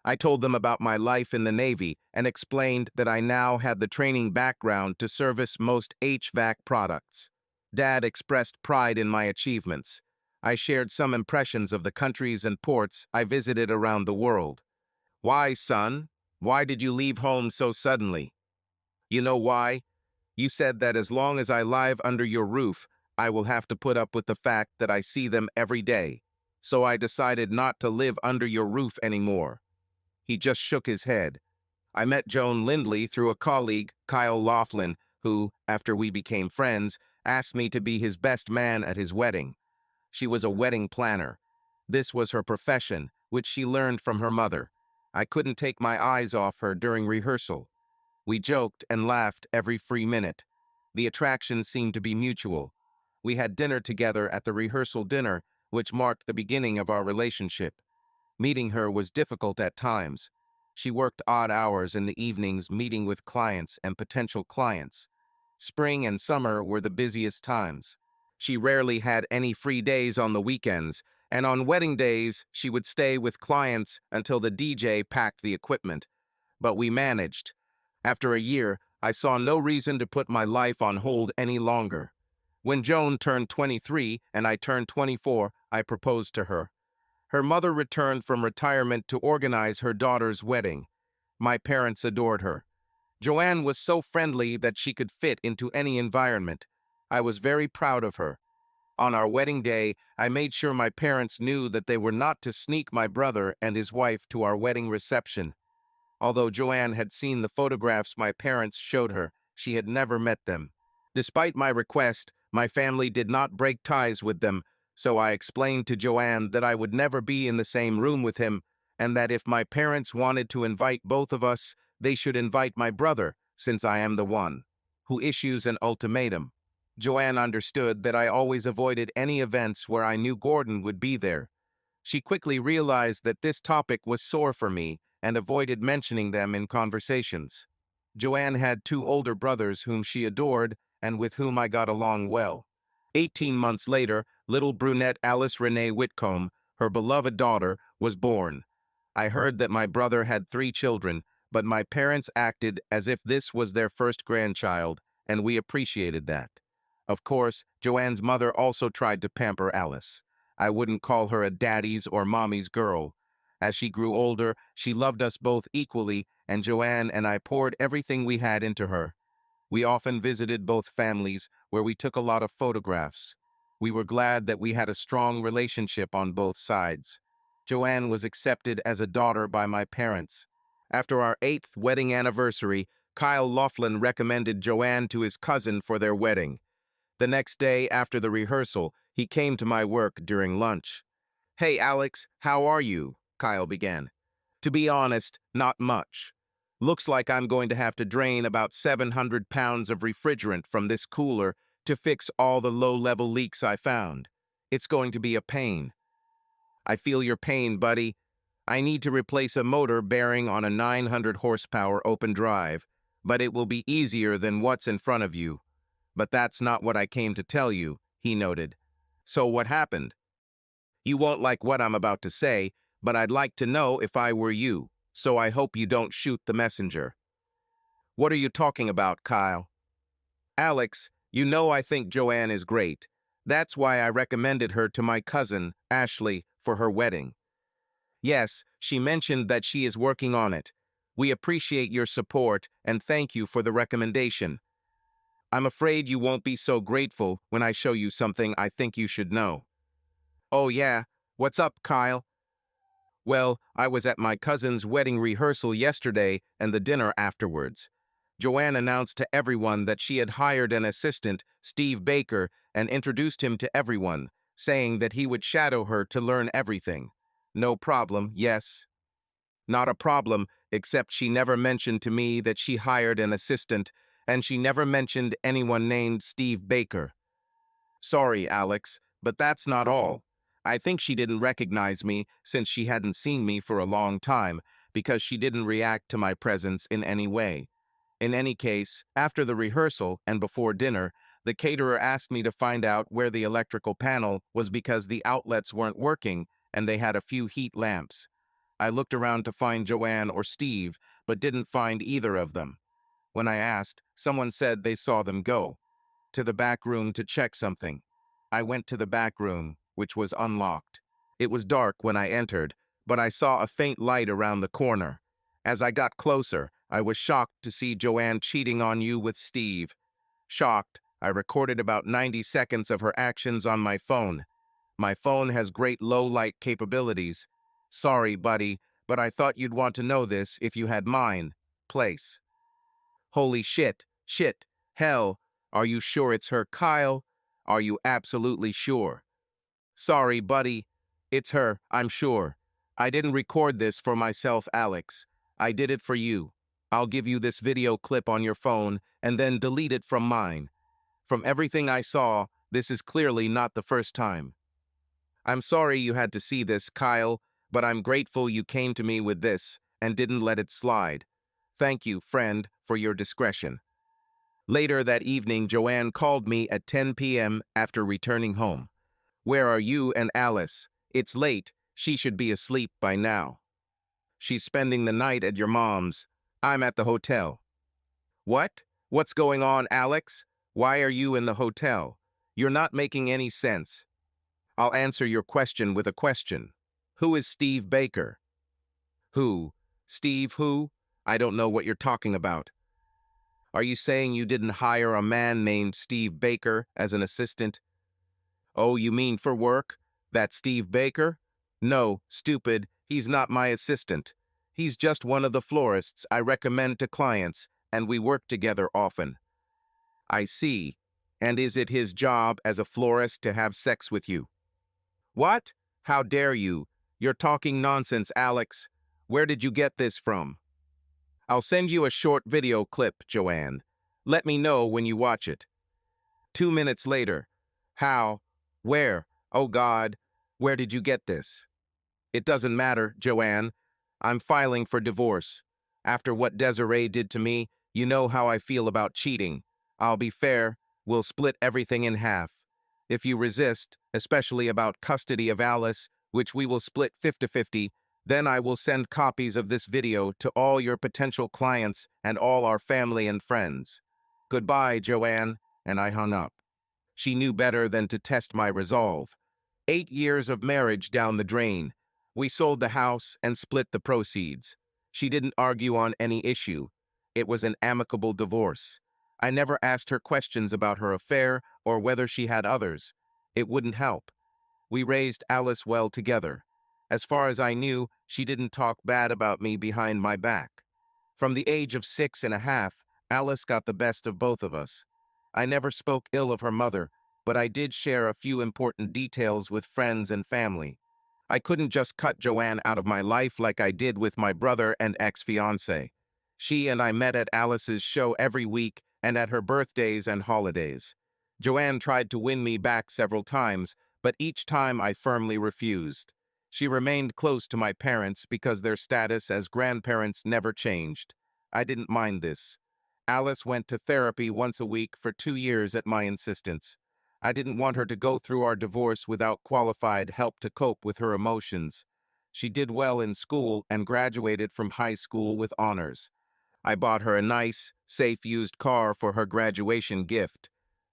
I told them about my life in the Navy and explained that I now had the training background to service most HVAC products. Dad expressed pride in my achievements. I shared some impressions of the countries and ports I visited around the world. Why, son? Why did you leave home so suddenly? You know why? You said that as long as I live under your roof, I will have to put up with the fact that I see them every day. So I decided not to live under your roof anymore. He just shook his head. I met Joan Lindley through a colleague, Kyle Laughlin, who, after we became friends, asked me to be his best man at his wedding. She was a wedding planner. This was her profession, which she learned from her mother. I couldn't take my eyes off her during rehearsal. We joked and laughed every free minute. The attraction seemed to be mutual. We had dinner together at the rehearsal dinner, which marked the beginning of our relationship. Meeting her was difficult at times. She worked odd hours in the evenings meeting with clients and potential clients. Spring and summer were the busiest times. She rarely had any free days on the weekends, and on wedding days, she would stay with clients until the DJ packed the equipment. But we managed. After a year, I saw no reason to put my life on hold any longer. When Joan turned 23 and I turned 24, I proposed to her. Her mother returned from retirement to organize her daughter's wedding. My parents adored her. Joanne was so friendly that she could fit into any environment. I was very proud of her. On our wedding day, I made sure my parents knew that they were not to sneak my brother and his wife to our wedding reception. Although Joanne had seen the photographs my parents showed her, she had never met them. Despite my request, my family did not break ties with them, so I explained to Joanne that I would never be in the same room with him, and that if my parents wanted to invite both of us, they should invite my brother, since I am the one who issues an ultimatum. Joanne understood that I always avoided any events where I knew Gordon would be there. She quickly realized that this topic was sore for me and avoided mentioning them in conversations. Joanne had two older brothers whom she adored and with whom I got along well. 18 months later, little brunette Alice Renee Whitcomb, her beloved daughter, was born. I heard that my brother had 3 children, but my parents acted as if this was their first grandchild, and we appreciated that. Of course, Joanne's mother also tried to pamper Alice. I wouldn't call her a daddy's or mommy's girl. As she grew older, she loved us both equally, and Joanne and I poured everything we had into her. We often visited both families, where we took a lot of photographs. We were glad that we had a strong relationship on both sides. Joanne was accepted as a daughter by my parents. After our 8th wedding anniversary, Kyle Laughlin recommended Joanne to his cousin for their wedding. The next day after the rehearsal, he came to my work during lunch. "Hey, Alex, how are you?" Kyle began. "To be honest, not much. Looks like I'm going to have to drain about 700 pounds of refrigerant from this cooler to fix all the low-level leaks I found. It's going to be a pain." "I feel your pain, buddy. I need to replace a motor bearing on a 900 horsepower open drive, but it will be easier than what's in front of you. But that's not what I came to tell you," he noted. "So what happened? You won't like what I'm about to say, but I'd like to know if I were you, so I hope you don't shoot the messenger." "What are you talking about, Kyle?" "Alex, you know I think Joanne is great. That's why I recommended her to my cousin, Ashley, for her wedding. Yes, she mentioned that she is working on it. We appreciate your support and thank you for the recommendation. I'm afraid you won't be so grateful when I show you something I think you should know." "Oh yeah, what's up, Kyle?" "Well, I was at my cousin's wedding rehearsal yesterday and the dinner afterwards. Joanne announced to everyone that she had hired an assistant, Steve Baker, and introduced him to everyone, saying that he would shadow her to learn everything. No problem, yes. Not a problem, except she never mentioned to me that she hired an assistant, and she never mentioned anyone named Steve Baker. Sorry, Alex, but that's not all. I think she didn't recognize me since she hadn't seen me for a long time because she didn't react to my presence in any way. In any case, after the rehearsal and before dinner, the caterer asked me to find out where the electrical panel was because the outlets weren't working and they had a few heat lamps. I looked around to find Joanne or Steve, but didn't find either of them. When I asked, someone said they saw them go. to the back room to check something. I went to the back room, which was unlocked. It was dark when I entered, but I saw a faint light around the corner. As I got closer, I was shocked to see Joanne cheating on you with Steve. Shocked, I recorded about 90 seconds of her actions on my phone. My phone has great low-light capabilities. Sorry, buddy, but I thought you'd want to know this if you had mine. Place. Holy shit, hell. Are you sure it's her, Kyle? Are you absolutely sure? Sorry, buddy. It's her, I'm sure. I didn't record this for myself, Alex. I did it for you. I'll give you this video clip on your phone and then delete it from mine. From everything I saw, this is clearly not the first time. I'm sorry you had to see this, Kyle, but I'm grateful you came to me with this and didn't let it slide. Thank you, friend, for your discretion. Later that evening, Joanne called me at 10 p.m. after returning home. Where are you and Alice? It's late. She should be asleep by now. She's spending the night at your mom's. I'm at the hotel. What? What's going on, Alex? Why are you in the hotel? You're not making any sense. I'll answer your question with a question. Who is Steve Baker? Who? Steve who? I don't know what you're talking about. Are you saying you didn't hire a man named Steve Baker as an assistant? Oh, you mean for work? That Steve Baker? No, stupid, he's not my assistant. He's just one of the florists I recommend to clients, and we work together often. I see. And is it his job as a florist to have sex with you? What? How dare you? You're talking nonsense, Alex. Where did you get this from? I'll send you a short video clip, Joanne. Let me know when you watch it. 2 minutes later. How? Where? Oh God, where did you get this? It doesn't matter, Joanne. I'm filing for divorce. After what Desiree did to me, you know how I feel about cheating. I'll be fair, we'll split everything in half. If you resist, especially about custody of Alice, which we will split 50-50, then I will send copies of this video to all your potential clients and all our family and friends. Goodbye, Joanne, and I hung up. She knew better than to test my resolve. 8 years of marriage down the drain. We sold the house and split the proceeds. She didn't argue on any issue. It was an amicable divorce. I never asked her questions about her affair or whether she had others. It wouldn't help. We raised Alice well together. As far as I knew, she didn't talk bad about me behind my back. From the age of 6.5, Alice got the best of both of us. I never spoke ill of her mother, but I did share a few important details with friends and family. I couldn't just cut Joanne out of my life like I did with my brother and ex-fiancé. She and I met at Alice's show every week and at her birthdays and holidays. Joanne tried to win me back several times, but each time I firmly refused. She remained close to my parents because their status as grandparents never changed. I didn't mind this. Alice went to therapy once a week for 2 years at my insistence. I didn't want her to go through our divorce without qualified help to cope with her emotions. She did well in school and graduated from high school with honors. I bought her a nice, safe used car for her graduation gift.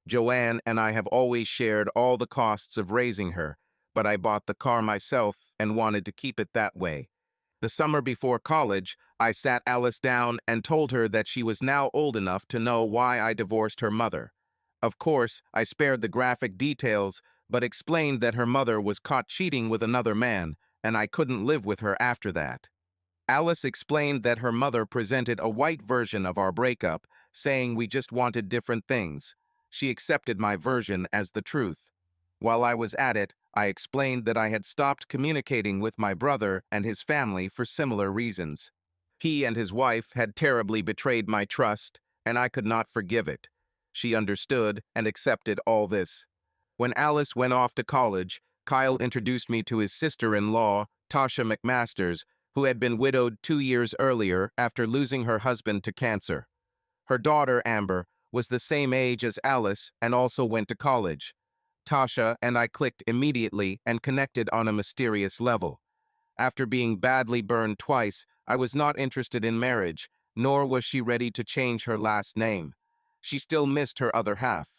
Joanne and I have always shared all the costs of raising her, but I bought the car myself and wanted to keep it that way. The summer before college, I sat Alice down and told her that she was now old enough to know why I divorced her mother. Of course, I spared the graphic details, but explained that her mother was caught cheating with another man, and I couldn't live with her after that. Alice explained that her mother presented a white version of our breakup, saying we just wanted different things. She accepted my version as the truth. While I was at it, I explained that I had stopped communicating with my brother and his family for similar reasons. He and his wife had terribly betrayed my trust, and I could not forgive it. She understood and accepted all this. When Alice went off to college, Kyle introduced me to his sister-in-law, Tasha McMasters, who had been widowed 2 years earlier after losing her husband to cancer. Her daughter, Amber, was the same age as Alice and also went to college. Tasha and I clicked immediately and connected on a mysterious level. After being badly burned twice, I was not interested in marriage, nor was she ready to change her last name. She still missed her other half.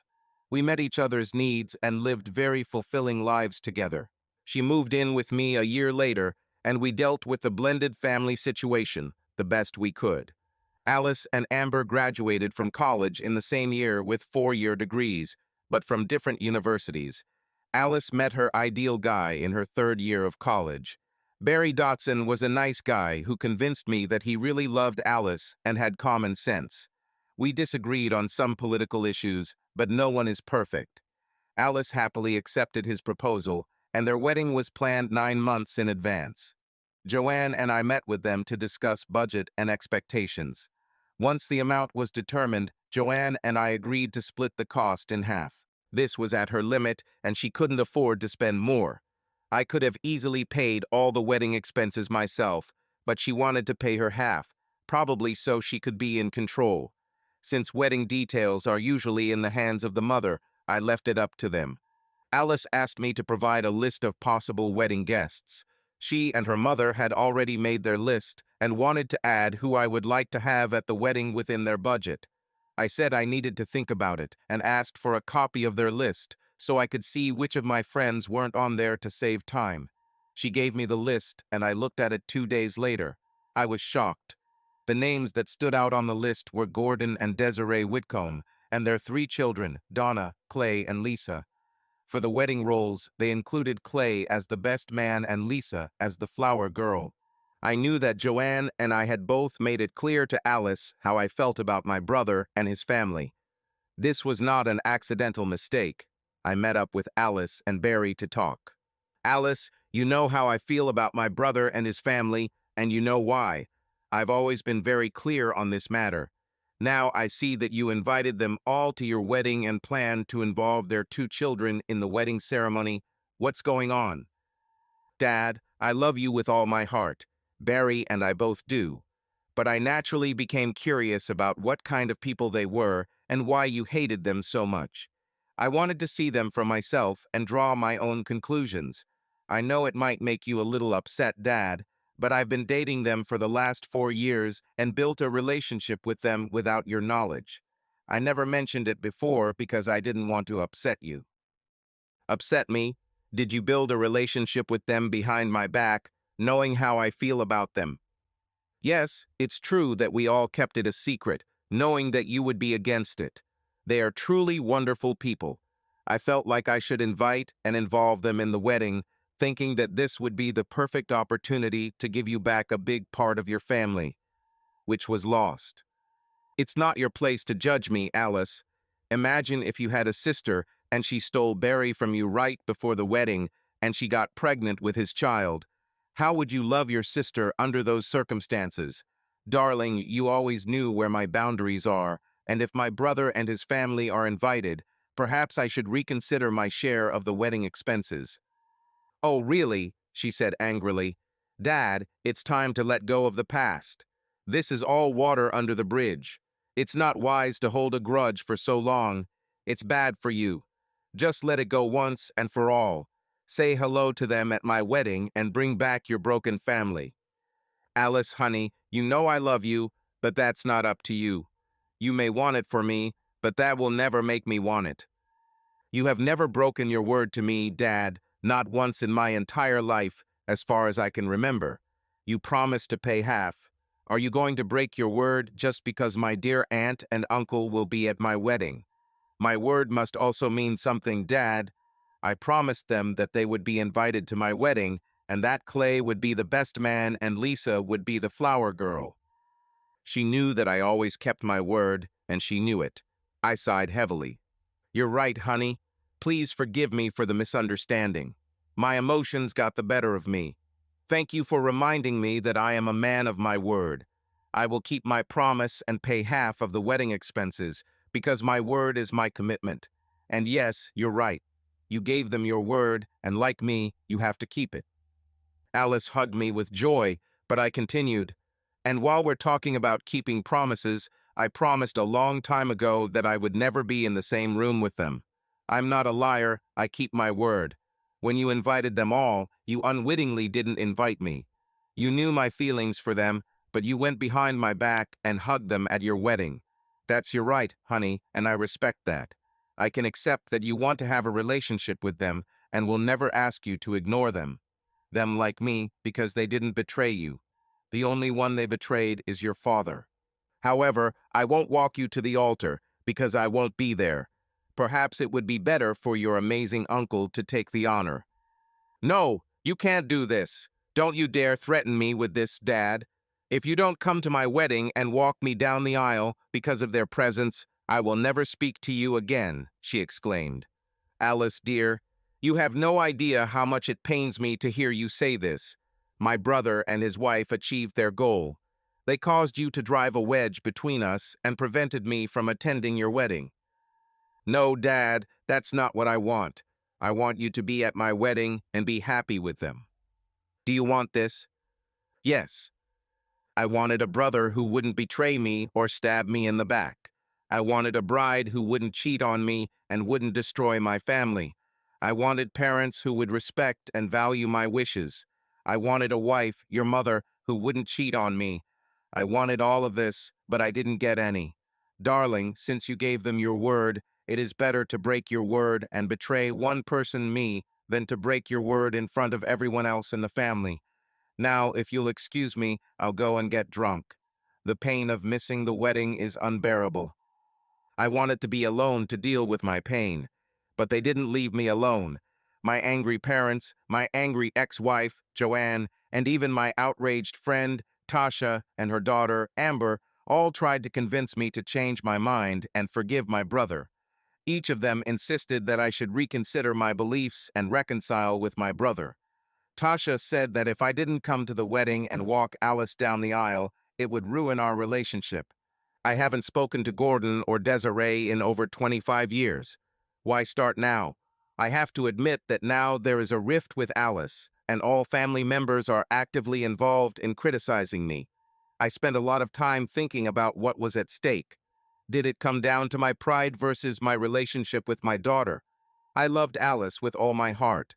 We met each other's needs and lived very fulfilling lives together. She moved in with me a year later, and we dealt with the blended family situation the best we could. Alice and Amber graduated from college in the same year with 4-year degrees, but from different universities. Alice met her ideal guy in her 3rd year of college. Barry Dotson was a nice guy who convinced me that he really loved Alice and had common sense. We disagreed on some political issues, but no one is perfect. Alice happily accepted his proposal, and their wedding was planned 9 months in advance. Joanne and I met with them to discuss budget and expectations. Once the amount was determined, Joanne and I agreed to split the cost in half. This was at her limit, and she couldn't afford to spend more. I could have easily paid all the wedding expenses myself, but she wanted to pay her half, probably so she could be in control. Since wedding details are usually in the hands of the mother, I left it up to them. Alice asked me to provide a list of possible wedding guests. She and her mother had already made their list and wanted to add who I would like to have at the wedding within their budget. I said I needed to think about it and asked for a copy of their list so I could see which of my friends weren't on there to save time. She gave me the list and I looked at it 2 days later. I was shocked. The names that stood out on the list were Gordon and Desiree Whitcomb and their 3 children, Donna, Clay, and Lisa. For the wedding roles, they included Clay as the best man and Lisa as the flower girl. I knew that Joanne and I had both made it clear to Alice how I felt about my brother and his family. This was not an accidental mistake. I met up with Alice and Barry to talk. Alice, you know how I feel about my brother and his family, and you know why. I've always been very clear on this matter. Now I see that you invited them all to your wedding and plan to involve their 2 children in the wedding ceremony. What's going on? Dad, I love you with all my heart. Barry and I both do. But I naturally became curious about what kind of people they were and why you hated them so much. I wanted to see them for myself and draw my own conclusions. I know it might make you a little upset, Dad, but I've been dating them for the last 4 years and built a relationship with them without your knowledge. I never mentioned it before because I didn't want to upset you. Upset me? Did you build a relationship with them behind my back, knowing how I feel about them? Yes, it's true that we all kept it a secret, knowing that you would be against it. They are truly wonderful people. I felt like I should invite and involve them in the wedding, thinking that this would be the perfect opportunity to give you back a big part of your family, which was lost. It's not your place to judge me, Alice. Imagine if you had a sister and she stole Barry from you right before the wedding and she got pregnant with his child. How would you love your sister under those circumstances? Darling, you always knew where my boundaries are, and if my brother and his family are invited, perhaps I should reconsider my share of the wedding expenses. Oh, really? She said angrily. Dad, it's time to let go of the past. This is all water under the bridge. It's not wise to hold a grudge for so long. It's bad for you. Just let it go once and for all. Say hello to them at my wedding and bring back your broken family. Alice, honey, you know I love you, but that's not up to you. You may want it for me, but that will never make me want it. You have never broken your word to me, Dad, not once in my entire life, as far as I can remember. You promised to pay half. Are you going to break your word just because my dear aunt and uncle will be at my wedding? My word must also mean something, Dad. I promised them that they would be invited to my wedding, and that Clay would be the best man and Lisa would be the flower girl. She knew that I always kept my word, and she knew it. I sighed heavily. You're right, honey. Please forgive me for the misunderstanding. My emotions got the better of me. Thank you for reminding me that I am a man of my word. I will keep my promise and pay half of the wedding expenses, because my word is my commitment. And yes, you're right. You gave them your word, and like me, you have to keep it. Alice hugged me with joy, but I continued. And while we're talking about keeping promises, I promised a long time ago that I would never be in the same room with them. I'm not a liar, I keep my word. When you invited them all, you unwittingly didn't invite me. You knew my feelings for them, but you went behind my back and hugged them at your wedding. That's your right, honey, and I respect that. I can accept that you want to have a relationship with them and will never ask you to ignore them. Them like me because they didn't betray you. The only one they betrayed is your father. However, I won't walk you to the altar because I won't be there. Perhaps it would be better for your amazing uncle to take the honor. No, you can't do this. Don't you dare threaten me with this, Dad. If you don't come to my wedding and walk me down the aisle because of their presence, I will never speak to you again, she exclaimed. Alice, dear, you have no idea how much it pains me to hear you say this. My brother and his wife achieved their goal. They caused you to drive a wedge between us and prevented me from attending your wedding. No, Dad, that's not what I want. I want you to be at my wedding and be happy with them. Do you want this? Yes. I wanted a brother who wouldn't betray me or stab me in the back. I wanted a bride who wouldn't cheat on me and wouldn't destroy my family. I wanted parents who would respect and value my wishes. I wanted a wife, your mother, who wouldn't cheat on me. I wanted all of this, but I didn't get any. Darling, since you gave them your word, it is better to break your word and betray one person, me, than to break your word in front of everyone else in the family. Now, if you'll excuse me, I'll go and get drunk. The pain of missing the wedding is unbearable. I wanted to be alone to deal with my pain, but they didn't leave me alone. My angry parents, my angry ex-wife, Joanne, and even my outraged friend, Tasha, and her daughter, Amber, all tried to convince me to change my mind and forgive my brother. Each of them insisted that I should reconsider my beliefs and reconcile with my brother. Tasha said that if I didn't come to the wedding and walk Alice down the aisle, it would ruin our relationship. I haven't spoken to Gordon or Desiree in over 25 years. Why start now? I have to admit that now there is a rift with Alice, and all family members are actively involved in criticizing me. I spent a lot of time thinking about what was at stake. Did it come down to my pride versus my relationship with my daughter? I loved Alice with all my heart.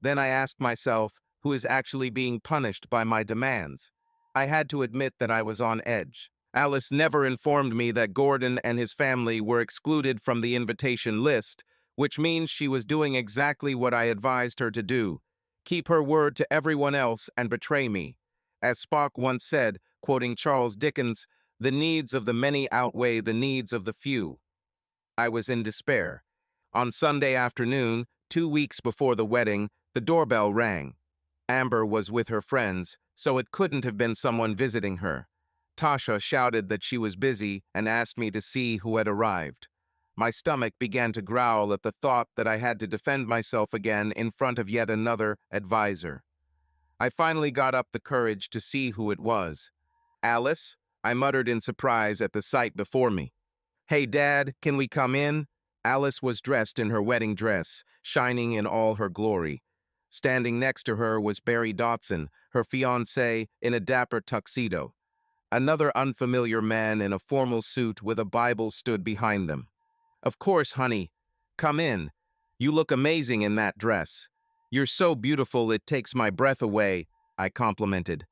Then I asked myself, who is actually being punished by my demands? I had to admit that I was on edge. Alice never informed me that Gordon and his family were excluded from the invitation list, which means she was doing exactly what I advised her to do: keep her word to everyone else and betray me. As Spock once said, quoting Charles Dickens, "The needs of the many outweigh the needs of the few." I was in despair. On Sunday afternoon, 2 weeks before the wedding, the doorbell rang. Amber was with her friends, so it couldn't have been someone visiting her. Tasha shouted that she was busy and asked me to see who had arrived. My stomach began to growl at the thought that I had to defend myself again in front of yet another advisor. I finally got up the courage to see who it was. "Alice?" I muttered in surprise at the sight before me. "Hey, Dad, can we come in?" Alice was dressed in her wedding dress, shining in all her glory. Standing next to her was Barry Dotson, her fiancé, in a dapper tuxedo. Another unfamiliar man in a formal suit with a Bible stood behind them. "Of course, honey. Come in. You look amazing in that dress. You're so beautiful it takes my breath away," I complimented.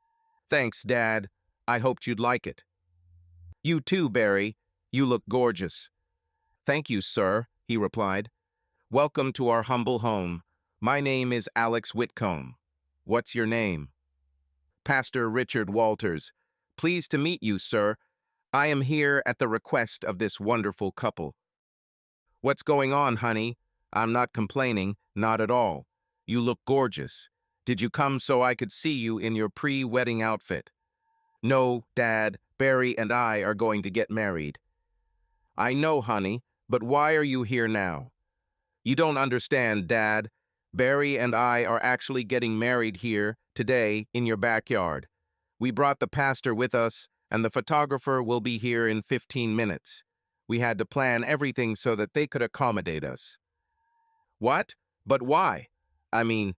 "Thanks, Dad. I hoped you'd like it." "You too, Barry. You look gorgeous." "Thank you, sir," he replied. "Welcome to our humble home. My name is Alex Whitcomb. What's your name?" "Pastor Richard Walters. Pleased to meet you, sir. I am here at the request of this wonderful couple." "What's going on, honey? I'm not complaining, not at all. You look gorgeous. Did you come so I could see you in your pre-wedding outfit?" "No, Dad. Barry and I are going to get married." "I know, honey, but why are you here now?" "You don't understand, Dad. Barry and I are actually getting married here, today, in your backyard. We brought the pastor with us, and the photographer will be here in 15 minutes. We had to plan everything so that they could accommodate us." "What? But why? I mean,"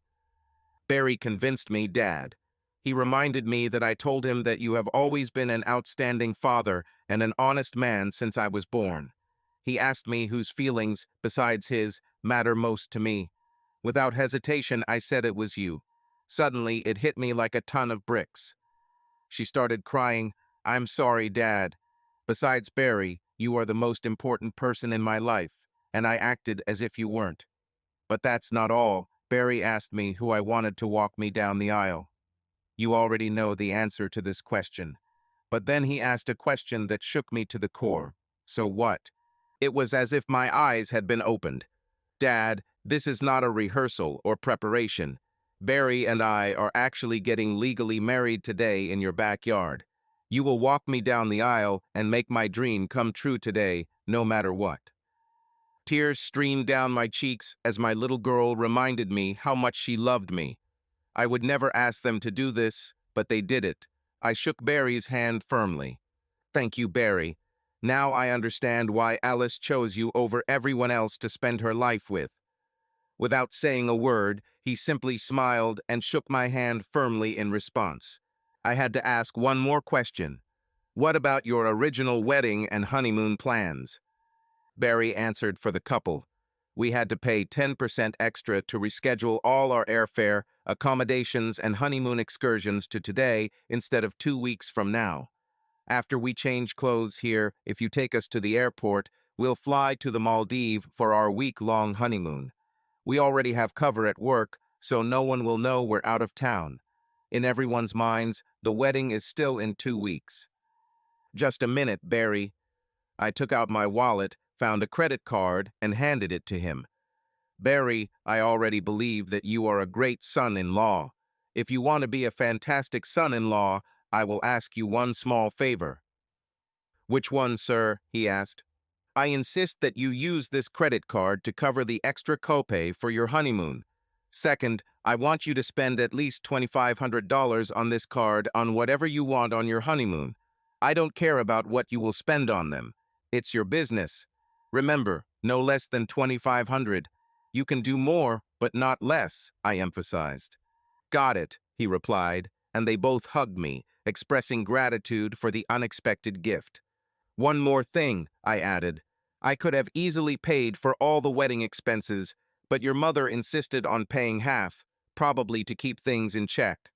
Barry convinced me, Dad. He reminded me that I told him that you have always been an outstanding father and an honest man since I was born. He asked me whose feelings, besides his, matter most to me. Without hesitation, I said it was you. Suddenly, it hit me like a ton of bricks. She started crying. "I'm sorry, Dad. Besides Barry, you are the most important person in my life. and I acted as if you weren't. But that's not all. Barry asked me who I wanted to walk me down the aisle. You already know the answer to this question. But then he asked a question that shook me to the core. So what? It was as if my eyes had been opened. Dad, this is not a rehearsal or preparation. Barry and I are actually getting legally married today in your backyard. You will walk me down the aisle and make my dream come true today, no matter what. Tears streamed down my cheeks as my little girl reminded me how much she loved me. I would never ask them to do this, but they did it. I shook Barry's hand firmly. Thank you, Barry. Now I understand why Alice chose you over everyone else to spend her life with. Without saying a word, he simply smiled and shook my hand firmly in response. I had to ask one more question. What about your original wedding and honeymoon plans? Barry answered for the couple. We had to pay 10% extra to reschedule all our airfare, accommodations, and honeymoon excursions to today instead of 2 weeks from now. After we change clothes here, if you take us to the airport, we'll fly to the Maldives for our week-long honeymoon. We already have cover at work, so no one will know we're out of town. In everyone's minds, the wedding is still in 2 weeks. Just a minute, Barry. I took out my wallet, found a credit card, and handed it to him. Barry, I already believe that you are a great son-in-law. If you want to be a fantastic son-in-law, I will ask you one small favor. Which one, sir? He asked. I insist that you use this credit card to cover the extra copay for your honeymoon. Second, I want you to spend at least $2,500 on this card on whatever you want on your honeymoon. I don't care about what you will spend on them. It's your business. Remember, no less than $2,500. You can do more, but not less, I emphasized. Got it, he replied, and they both hugged me, expressing gratitude for the unexpected gift. One more thing, I added. I could have easily paid for all the wedding expenses, but your mother insisted on paying half, probably to keep things in check.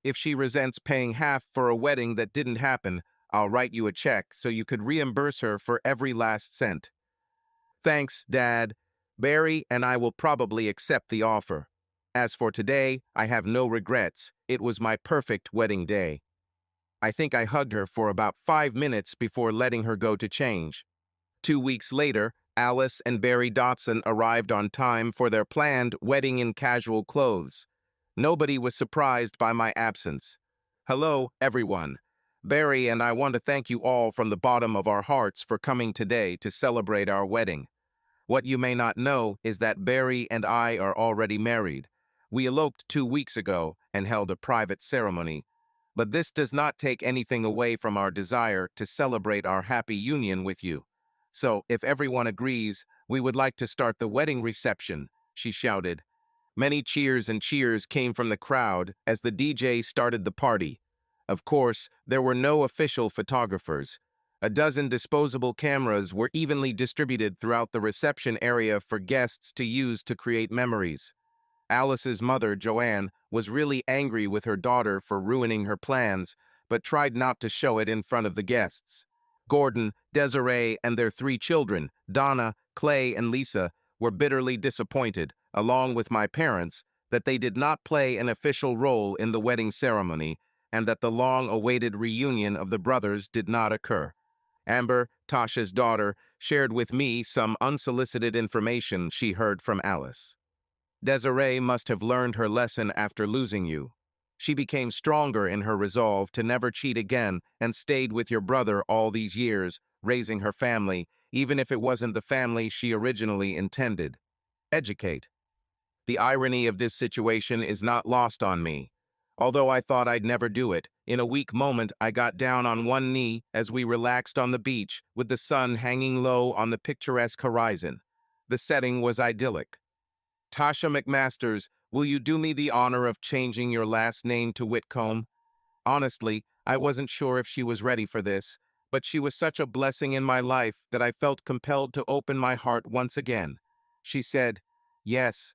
If she resents paying half for a wedding that didn't happen, I'll write you a check so you could reimburse her for every last cent. Thanks, Dad. Barry and I will probably accept the offer. As for today, I have no regrets. It was my perfect wedding day. I think I hugged her for about 5 minutes before letting her go to change. 2 weeks later, Alice and Barry Dotson arrived on time for their planned wedding in casual clothes. Nobody was surprised by my absence. Hello, everyone. Barry and I want to thank you all from the bottom of our hearts for coming today to celebrate our wedding. What you may not know is that Barry and I are already married. We eloped 2 weeks ago and held a private ceremony. But this does not take anything away from our desire to celebrate our happy union with you. So, if everyone agrees, we would like to start the wedding reception, she shouted. Many cheers and cheers came from the crowd as the DJ started the party. Of course, there were no official photographers. A dozen disposable cameras were evenly distributed throughout the reception area for guests to use to create memories. Alice's mother, Joanne, was really angry with her daughter for ruining her plans, but tried not to show it in front of the guests. Gordon, Desiree, and their 3 children, Donna, Clay, and Lisa, were bitterly disappointed, along with my parents, that they did not play an official role in the wedding ceremony and that the long-awaited reunion of the brothers did not occur. Amber, Tasha's daughter, shared with me some unsolicited information she heard from Alice. Desiree must have learned her lesson after losing you. She became stronger in her resolve to never cheat again and stayed with your brother all these years, raising her family, even if it wasn't the family she originally intended. Educate. The irony of this situation is not lost on me. Although I thought I'd never do it, in a weak moment I got down on one knee as we relaxed on the beach with the sun hanging low on the picturesque horizon. The setting was idyllic. Tasha McMasters, will you do me the honor of changing your last name to Whitcomb? Honestly, I wasn't sure if she was ready for this, but she was such a blessing in my life that I felt compelled to open my heart once again. She said, yes.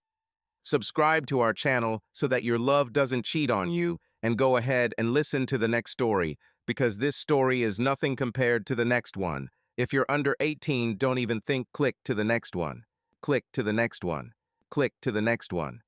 Subscribe to our channel so that your love doesn't cheat on you, and go ahead and listen to the next story, because this story is nothing compared to the next one. If you're under 18, don't even think. Click to the next one. Click to the next one. Click to the next one.